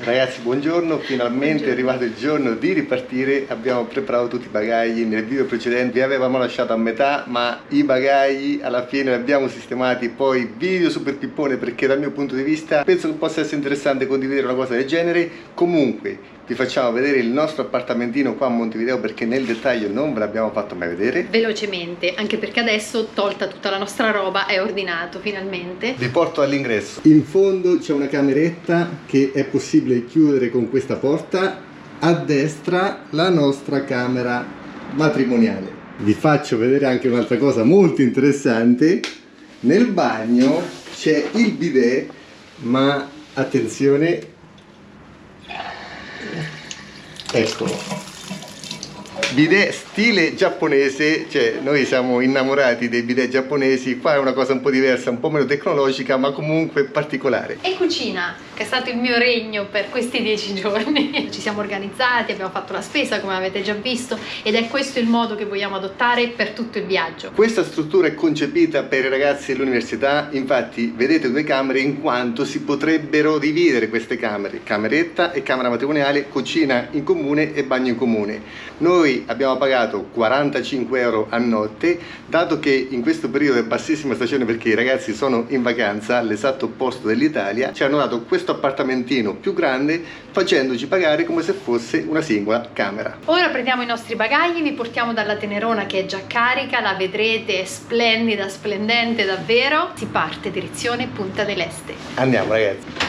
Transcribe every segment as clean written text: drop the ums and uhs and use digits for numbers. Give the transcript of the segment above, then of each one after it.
Ragazzi, buongiorno, finalmente è arrivato il giorno di ripartire. Abbiamo preparato tutti i bagagli. Nel video precedente vi avevamo lasciato a metà, ma i bagagli alla fine li abbiamo sistemati. Poi video super pippone, perché dal mio punto di vista penso che possa essere interessante condividere una cosa del genere. Comunque vi facciamo vedere il nostro appartamentino qua a Montevideo, perché nel dettaglio non ve l'abbiamo fatto mai vedere. Velocemente, anche perché adesso, tolta tutta la nostra roba, è ordinato finalmente. Vi porto all'ingresso. In fondo c'è una cameretta che è possibile chiudere con questa porta. A destra la nostra camera matrimoniale. Vi faccio vedere anche un'altra cosa molto interessante. Nel bagno c'è il bidet, ma attenzione, eccolo, bidet stile giapponese, cioè noi siamo innamorati dei bidet giapponesi. Qua è una cosa un po' diversa, un po' meno tecnologica, ma comunque particolare. E cucina, che è stato il mio regno per questi 10 giorni. Ci siamo organizzati, abbiamo fatto la spesa come avete già visto, ed è questo il modo che vogliamo adottare per tutto il viaggio. Questa struttura è concepita per i ragazzi dell'università, infatti vedete due camere in quanto si potrebbero dividere queste camere, cameretta e camera matrimoniale, cucina in comune e bagno in comune. Noi abbiamo pagato 45 euro a notte, dato che in questo periodo è bassissima stagione perché i ragazzi sono in vacanza all'esatto opposto dell'Italia. Ci hanno dato questo appartamentino più grande facendoci pagare come se fosse una singola camera. Ora prendiamo i nostri bagagli, vi portiamo dalla Tenerona che è già carica, la vedrete, è splendida, splendente davvero. Si parte direzione Punta del Este. Andiamo ragazzi.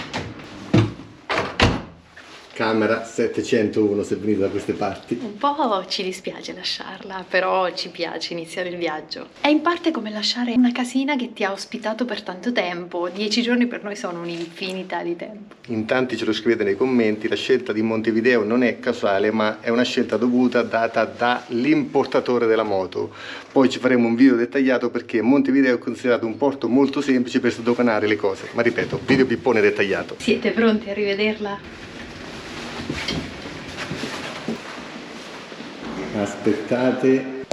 Camera 701 se venite da queste parti. Un po' ci dispiace lasciarla, però ci piace iniziare il viaggio. È in parte come lasciare una casina che ti ha ospitato per tanto tempo. 10 giorni per noi sono un'infinità di tempo. In tanti ce lo scrivete nei commenti, la scelta di Montevideo non è casuale, ma è una scelta dovuta data dall'importatore della moto. Poi ci faremo un video dettagliato perché Montevideo è considerato un porto molto semplice per sdoganare le cose. Ma ripeto, video pippone dettagliato. Siete pronti a rivederla? Aspettate,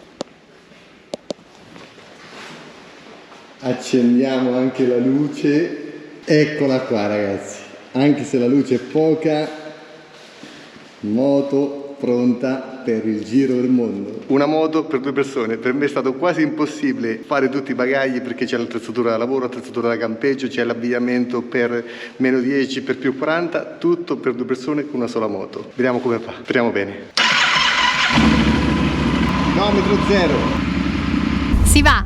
accendiamo anche la luce. Eccola qua ragazzi, anche se la luce è poca, moto pronta per il giro del mondo. Una moto per due persone. Per me è stato quasi impossibile fare tutti i bagagli perché c'è l'attrezzatura da lavoro, l'attrezzatura da campeggio, c'è l'abbigliamento per meno 10, per più 40, tutto per due persone con una sola moto. Vediamo come fa, speriamo bene. Chilometro zero. Si va!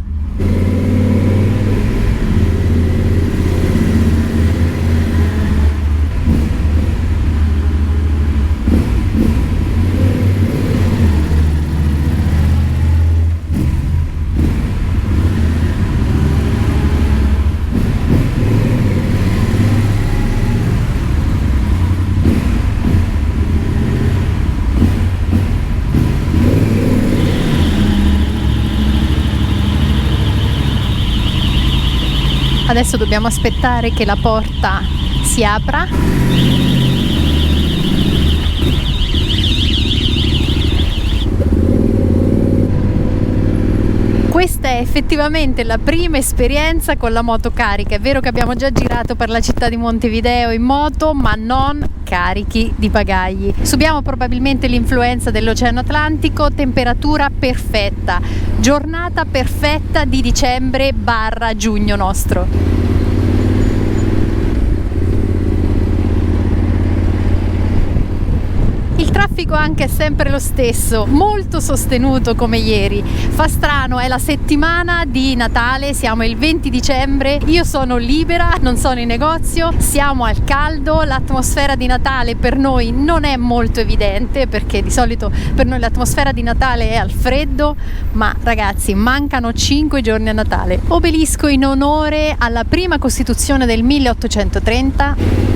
Adesso dobbiamo aspettare che la porta si apra. Questa è effettivamente la prima esperienza con la moto carica. È vero che abbiamo già girato per la città di Montevideo in moto, ma non carichi di bagagli. Subiamo probabilmente l'influenza dell'Oceano Atlantico, temperatura perfetta, giornata perfetta di dicembre/giugno nostro. Il traffico anche è sempre lo stesso, molto sostenuto come ieri. Fa strano, è la settimana di Natale, siamo il 20 dicembre, io sono libera, non sono in negozio, siamo al caldo, l'atmosfera di Natale per noi non è molto evidente perché di solito per noi l'atmosfera di Natale è al freddo, ma ragazzi mancano 5 giorni a Natale. Obelisco in onore alla prima Costituzione del 1830.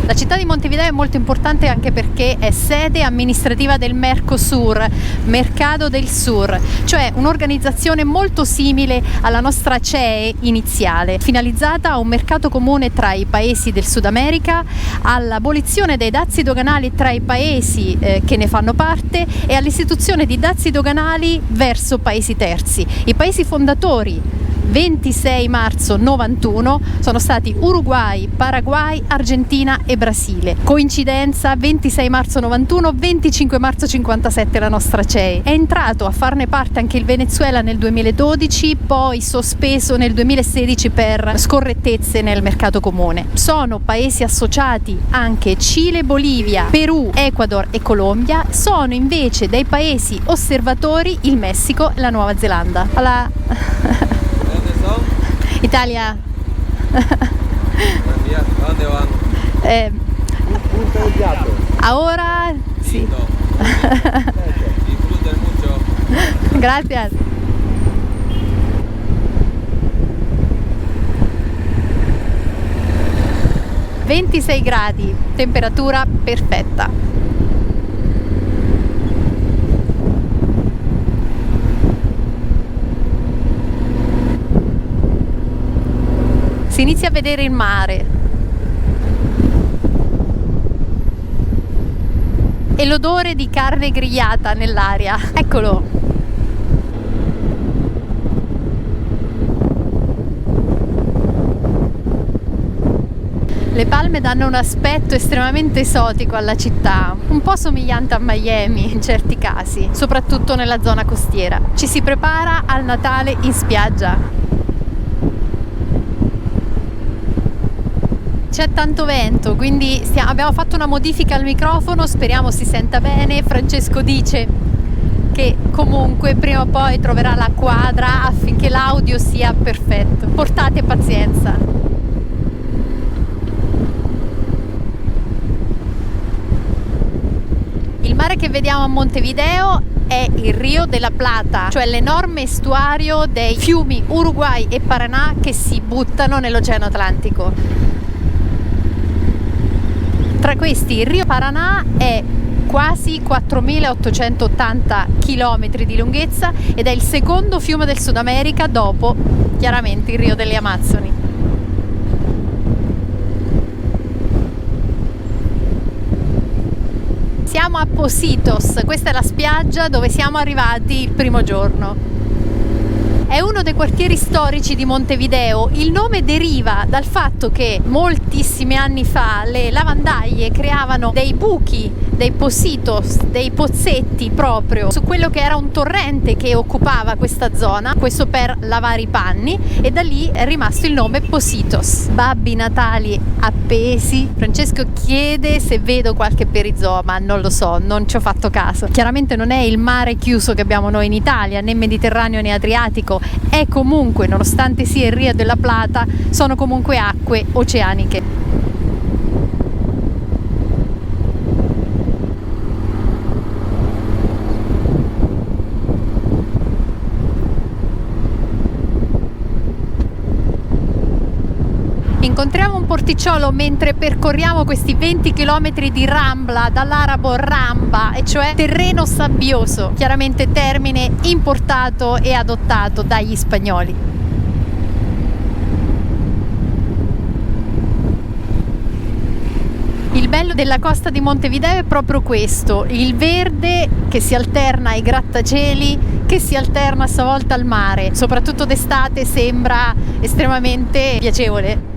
La città di Montevideo è molto importante anche perché è sede amministrativa del Mercosur, Mercado del Sur, cioè un'organizzazione molto simile alla nostra CEE iniziale, finalizzata a un mercato comune tra i paesi del Sud America, all'abolizione dei dazi doganali tra i paesi che ne fanno parte e all'istituzione di dazi doganali verso paesi terzi. I paesi fondatori 26 marzo 91 sono stati Uruguay, Paraguay, Argentina e Brasile. Coincidenza, 26 marzo 91, 25 marzo 57 la nostra CEI. È entrato a farne parte anche il Venezuela nel 2012, poi sospeso nel 2016 per scorrettezze nel mercato comune. Sono paesi associati anche Cile, Bolivia, Perù, Ecuador e Colombia. Sono invece dei paesi osservatori il Messico e la Nuova Zelanda. Hola. Italia. ¿Dónde van? Punta del Gatto. Ahora sí. Lindo. Disfruten mucho. Gracias. «26 gradi, temperatura perfetta». Si inizia a vedere il mare e l'odore di carne grigliata nell'aria. Eccolo! Le palme danno un aspetto estremamente esotico alla città, un po' somigliante a Miami in certi casi, soprattutto nella zona costiera. Ci si prepara al Natale in spiaggia. C'è tanto vento, quindi abbiamo fatto una modifica al microfono, speriamo si senta bene. Francesco dice che comunque prima o poi troverà la quadra affinché l'audio sia perfetto. Portate pazienza. Il mare che vediamo a Montevideo è il Rio de la Plata, cioè l'enorme estuario dei fiumi Uruguay e Paraná che si buttano nell'Oceano Atlantico. Tra questi il Rio Paraná è quasi 4.880 km di lunghezza ed è il secondo fiume del Sud America dopo chiaramente il Rio delle Amazzoni. Siamo a Positos, questa è la spiaggia dove siamo arrivati il primo giorno. È uno dei quartieri storici di Montevideo. Il nome deriva dal fatto che moltissimi anni fa le lavandaie creavano dei buchi, dei positos, dei pozzetti proprio su quello che era un torrente che occupava questa zona, questo per lavare i panni, e da lì è rimasto il nome Positos. Babbi Natali appesi. Francesco chiede se vedo qualche perizoma, non lo so, non ci ho fatto caso. Chiaramente non è il mare chiuso che abbiamo noi in Italia, né Mediterraneo né Adriatico, è comunque, nonostante sia il Rio della Plata, sono comunque acque oceaniche. Incontriamo un porticciolo mentre percorriamo questi 20 km di rambla, dall'arabo ramba, e cioè terreno sabbioso, chiaramente termine importato e adottato dagli spagnoli. Il bello della costa di Montevideo è proprio questo, il verde che si alterna ai grattacieli, che si alterna stavolta al mare, soprattutto d'estate sembra estremamente piacevole.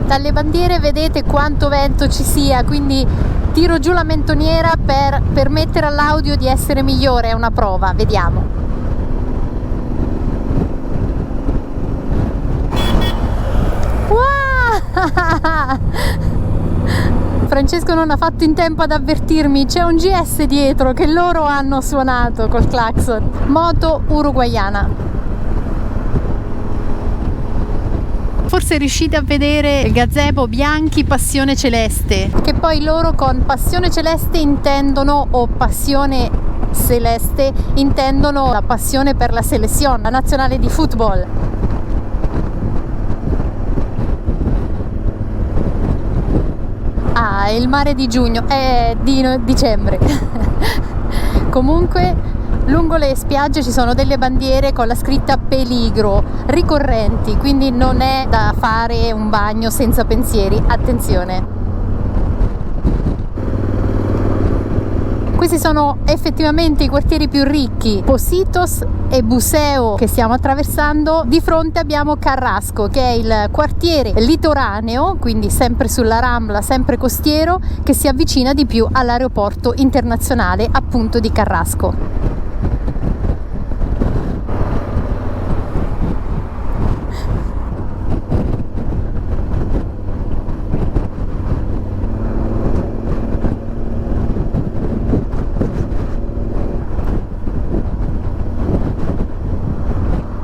Dalle bandiere vedete quanto vento ci sia, quindi tiro giù la mentoniera per permettere all'audio di essere migliore, è una prova, vediamo. Wow! Francesco non ha fatto in tempo ad avvertirmi, c'è un GS dietro che loro hanno suonato col clacson. Moto uruguaiana. Forse riuscite a vedere il gazebo bianchi passione celeste, che poi loro con passione celeste intendono, o passione celeste intendono, la passione per la selezione, la nazionale di football. Il mare di giugno, di dicembre. Comunque Lungo le spiagge ci sono delle bandiere con la scritta peligro, ricorrenti, quindi non è da fare un bagno senza pensieri, attenzione. Questi sono effettivamente i quartieri più ricchi, Pocitos e Buceo, che stiamo attraversando. Di fronte abbiamo Carrasco, che è il quartiere litoraneo, quindi sempre sulla Rambla, sempre costiero, che si avvicina di più all'aeroporto internazionale appunto di Carrasco.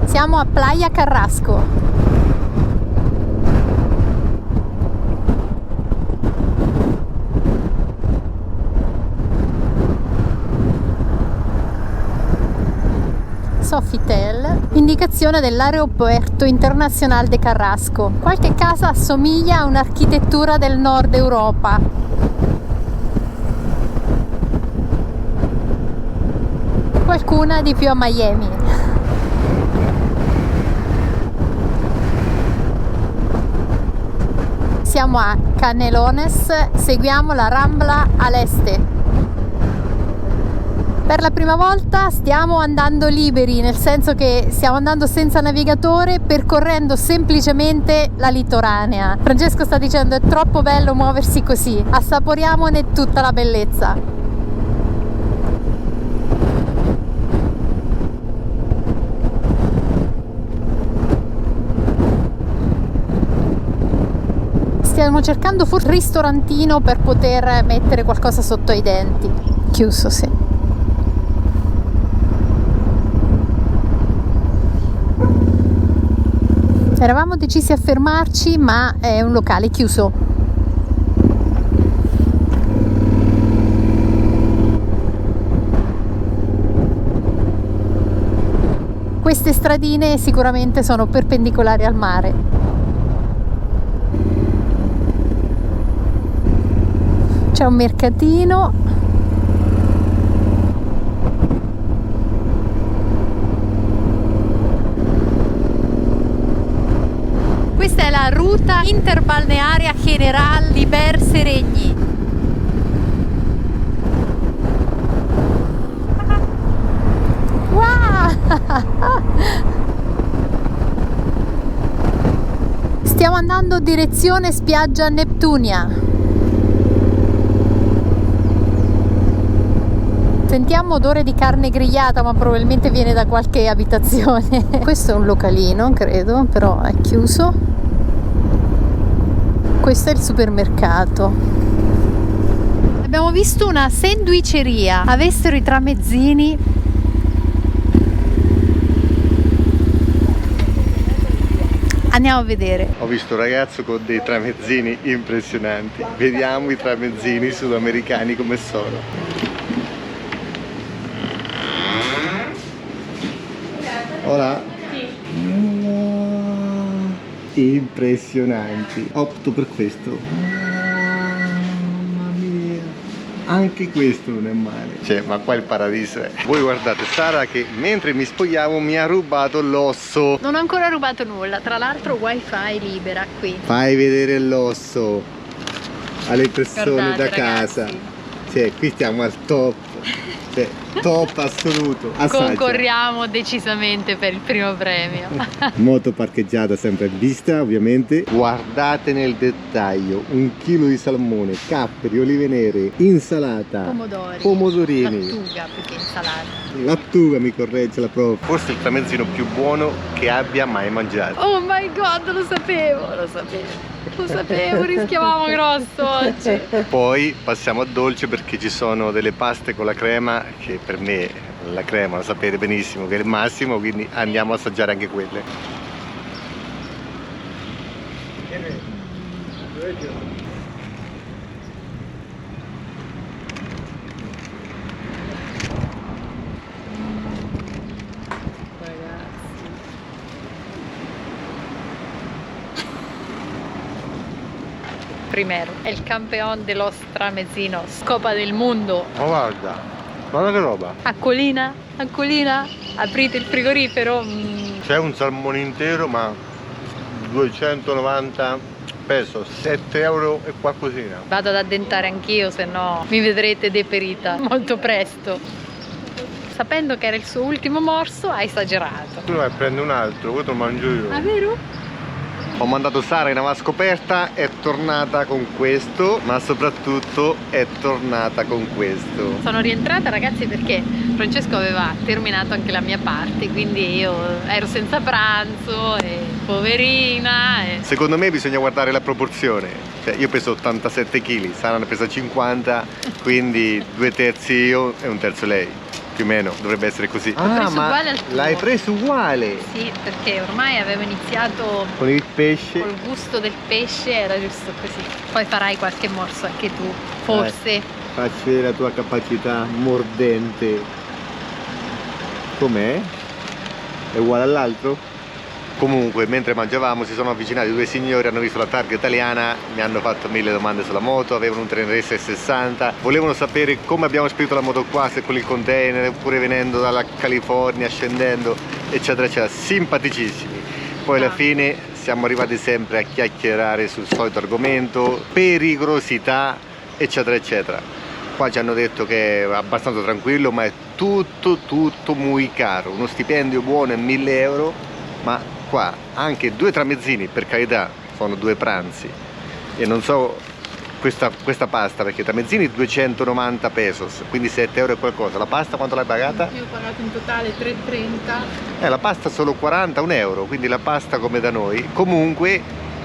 Siamo a Playa Carrasco. Sofitel, indicazione dell'aeroporto internazionale di Carrasco. Qualche casa assomiglia a un'architettura del nord Europa. Qualcuna di più a Miami. Siamo a Canelones, seguiamo la Rambla all'est. Per la prima volta stiamo andando liberi, nel senso che stiamo andando senza navigatore, percorrendo semplicemente la litoranea. Francesco sta dicendo: è troppo bello muoversi così, assaporiamone tutta la bellezza. Stiamo cercando forse un ristorantino per poter mettere qualcosa sotto ai denti. Chiuso, sì. Eravamo decisi a fermarci, ma è un locale chiuso. Queste stradine sicuramente sono perpendicolari al mare. C'è un mercatino. Questa è la ruta interbalnearia General Liber Seregni. Wow! Stiamo andando direzione spiaggia Neptunia. Sentiamo odore di carne grigliata, ma probabilmente viene da qualche abitazione. Questo è un localino, credo, però è chiuso. Questo è il supermercato. Abbiamo visto una sandwicheria, avessero i tramezzini. Andiamo a vedere. Ho visto un ragazzo con dei tramezzini impressionanti. Vediamo i tramezzini sudamericani come sono. Hola. Impressionanti. Opto per questo. Mamma mia. Anche questo non è male. Cioè, ma qua il paradiso è. Voi guardate Sara che mentre mi spogliavo mi ha rubato l'osso. Non ho ancora rubato nulla, tra l'altro wifi libera qui. Fai vedere l'osso alle persone. Guardate, da casa. ragazzi. Cioè, qui stiamo al top. Cioè, top assoluto. Assaggia. Concorriamo decisamente per il primo premio. Moto parcheggiata sempre a vista, ovviamente. Guardate nel dettaglio: 1 chilo di salmone, capperi, olive nere, insalata, pomodorini, lattuga più che insalata. Lattuga, mi corregge la prof. Forse il tramezzino più buono che abbia mai mangiato. Oh my god, lo sapevo, rischiavamo grosso oggi. Poi passiamo a dolce perché ci sono delle paste con la crema che per me la crema lo sapete benissimo che è il massimo, quindi andiamo a assaggiare anche quelle. Primero, el campeón de los tramezzinos, Copa del Mundo. Ma guarda, Guarda che roba. Acquolina, acquolina, aprite il frigorifero. C'è un salmone intero, ma 290 pesos, 7 euro e qualcosina. Vado ad addentare anch'io, se no mi vedrete deperita molto presto. Sapendo che era il suo ultimo morso, ha esagerato. Tu vai a prendere un altro, questo lo mangio io. Ah, vero? Ho mandato Sara in una scoperta, è tornata con questo, ma soprattutto è tornata con questo. Sono rientrata, ragazzi, perché Francesco aveva terminato anche la mia parte, quindi io ero senza pranzo e poverina. Secondo me bisogna guardare la proporzione. Cioè, io peso 87 kg, Sara ne pesa 50, quindi 2/3 io e 1/3 lei. Più o meno, dovrebbe essere così. L'ho preso uguale al tuo. l'hai preso uguale? Sì, perché ormai avevo iniziato Con il pesce. col gusto del pesce, era giusto così. Poi farai qualche morso anche tu, forse. Facci vedere la tua capacità mordente. Com'è? È uguale all'altro? Comunque, mentre mangiavamo si sono avvicinati due signori, hanno visto la targa italiana, mi hanno fatto 1000 domande sulla moto, avevano un Trenere 60, volevano sapere come abbiamo spedito la moto qua, se con il container, oppure venendo dalla California, scendendo, eccetera, eccetera. Simpaticissimi. Poi alla fine siamo arrivati sempre a chiacchierare sul solito argomento, pericolosità, eccetera, eccetera. Qua ci hanno detto che è abbastanza tranquillo, ma è tutto muy caro. Uno stipendio buono è 1000 euro, ma qua anche 2 tramezzini, per carità, sono 2 pranzi. E non so questa pasta, perché tramezzini 290 pesos, quindi 7 euro e qualcosa. La pasta quanto l'hai pagata? Io ho pagato in totale 3,30. La pasta solo 41 euro, quindi la pasta come da noi. Comunque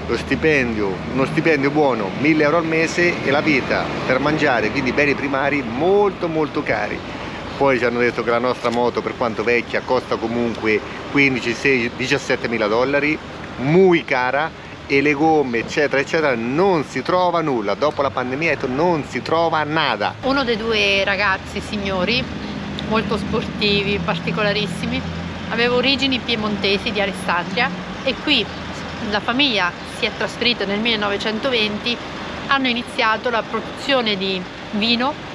lo stipendio, uno stipendio buono, 1000 euro al mese, e la vita per mangiare, quindi beni primari molto cari. Poi ci hanno detto che la nostra moto, per quanto vecchia, costa comunque 15, 16, 17 mila dollari, muy cara, e le gomme eccetera eccetera, non si trova nulla. Dopo la pandemia non si trova nada. Uno dei 2 ragazzi, signori, molto sportivi, particolarissimi, aveva origini piemontesi di Alessandria, e qui la famiglia si è trasferita nel 1920, hanno iniziato la produzione di vino,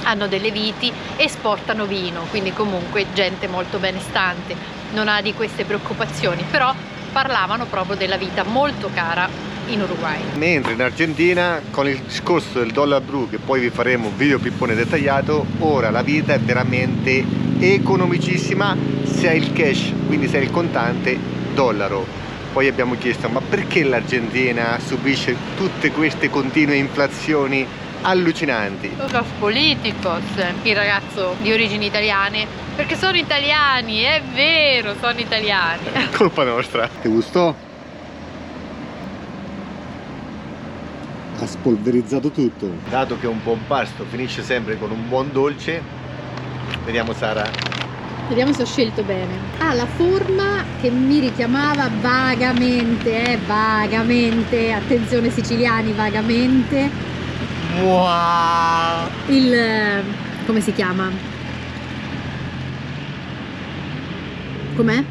hanno delle viti, esportano vino, quindi comunque gente molto benestante, non ha di queste preoccupazioni, però parlavano proprio della vita molto cara in Uruguay. Mentre in Argentina, con il discorso del dollar blu, che poi vi faremo un video pippone dettagliato, ora la vita è veramente economicissima se hai il cash, quindi se hai il contante dollaro. Poi abbiamo chiesto, ma perché l'Argentina subisce tutte queste continue inflazioni allucinanti? Los politicos, il ragazzo di origini italiane, perché sono italiani, è vero, sono italiani. Colpa nostra. Ti gustò? Ha spolverizzato tutto. Dato che un buon pasto finisce sempre con un buon dolce, vediamo Sara. Vediamo se ho scelto bene. Ha la forma che mi richiamava vagamente, attenzione siciliani, vagamente. Wow. Come si chiama? Com'è?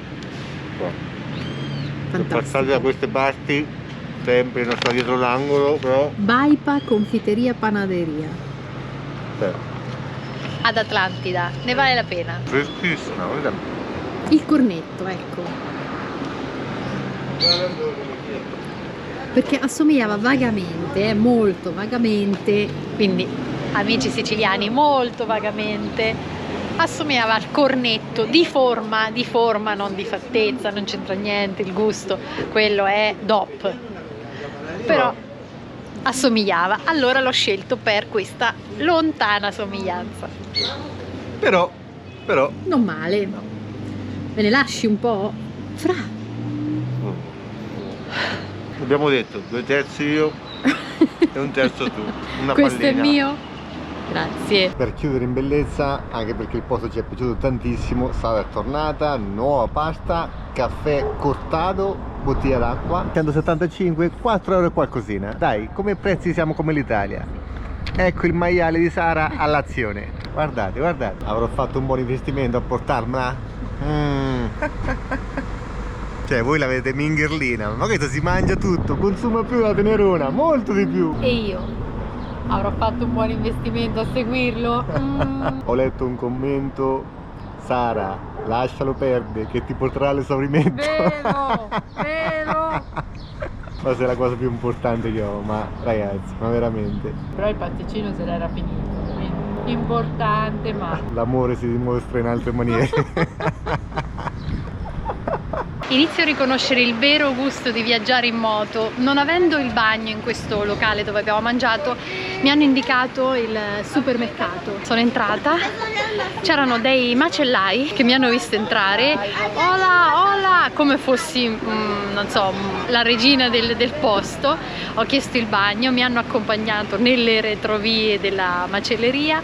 Passate da queste parti, sempre non sta dietro l'angolo, però. Baipa Confiteria Panaderia. Ad Atlantida, ne vale la pena. Freschissima, guarda. Il cornetto, ecco. Perché assomigliava vagamente, molto vagamente, quindi amici siciliani, molto vagamente, assomigliava al cornetto di forma, non di fattezza, non c'entra niente, il gusto, quello è DOP, però assomigliava, allora l'ho scelto per questa lontana somiglianza. Però Non male, me ne lasci un po'? Fra. Abbiamo detto 2/3 io e 1/3 tu. Una Questo pallina. è mio. Grazie. per chiudere in bellezza, anche perché il posto ci è piaciuto tantissimo, Sara è tornata, nuova pasta, caffè cortado, bottiglia d'acqua, 175, 4 euro e qualcosina. Dai, come prezzi siamo come l'Italia. Ecco il maiale di Sara all'azione. Guardate, avrò fatto un buon investimento a portarmela. Cioè, voi l'avete mingherlina, ma questo si mangia tutto, consuma più la tenerona, molto di più. E io Avrò fatto un buon investimento a seguirlo. Ho letto un commento: Sara, lascialo perdere che ti porterà all'esaurimento. Vero, vero. Questa è la cosa più importante che ho, ma ragazzi, ma veramente. Però il pasticcino se l'era finito, quindi importante, ma... L'amore si dimostra in altre maniere. Inizio a riconoscere il vero gusto di viaggiare in moto. Non avendo il bagno in questo locale dove abbiamo mangiato, mi hanno indicato il supermercato. Sono entrata, c'erano dei macellai che mi hanno visto entrare. Hola, hola, come fossi, non so, la regina del posto. Ho chiesto il bagno, mi hanno accompagnato nelle retrovie della macelleria.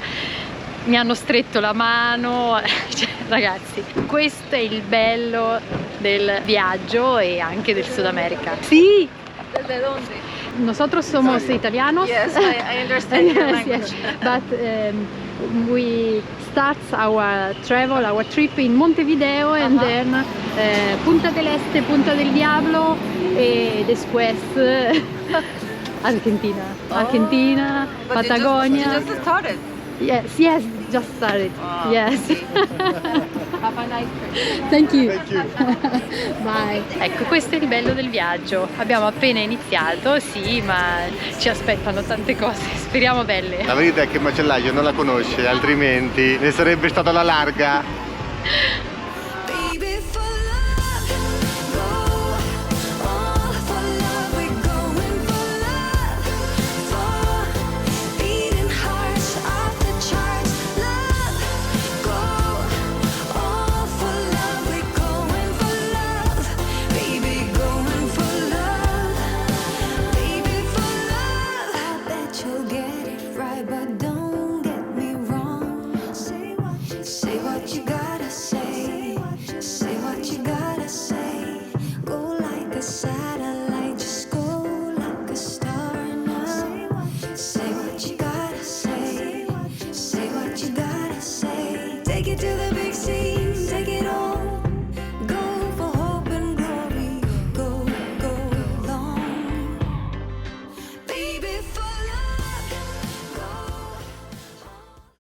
Mi hanno stretto la mano, cioè, ragazzi, questo è il bello del viaggio e anche del Sud America. Sí. ¿Desde dónde? Nosotros somos italianos. Yes, I understand your Yes, language. yes. But we start our travel, our trip in Montevideo and then Punta del Este, Punta del Diablo e después Argentina. Argentina, But Patagonia. You just started. Yes, yes, just started. Wow. Yes. Have a nice trip. Thank you. Thank you. Bye. Ecco, questo è il bello del viaggio. Abbiamo appena iniziato, sì, ma ci aspettano tante cose. Speriamo belle. La verità è che il macellaio non la conosce, altrimenti ne sarebbe stata la larga. Baby, for love, go all for love. We're going for love, for beating hearts off the charts. Love, go all for love. We're going for love, baby, going for love, baby, for love. I bet you'll get it right, but don't get me wrong. Say what you gotta say. Say what you gotta say. Go like a satellite, just go like a star now. Say what you gotta say. Say what you gotta say. Take it to the big scene.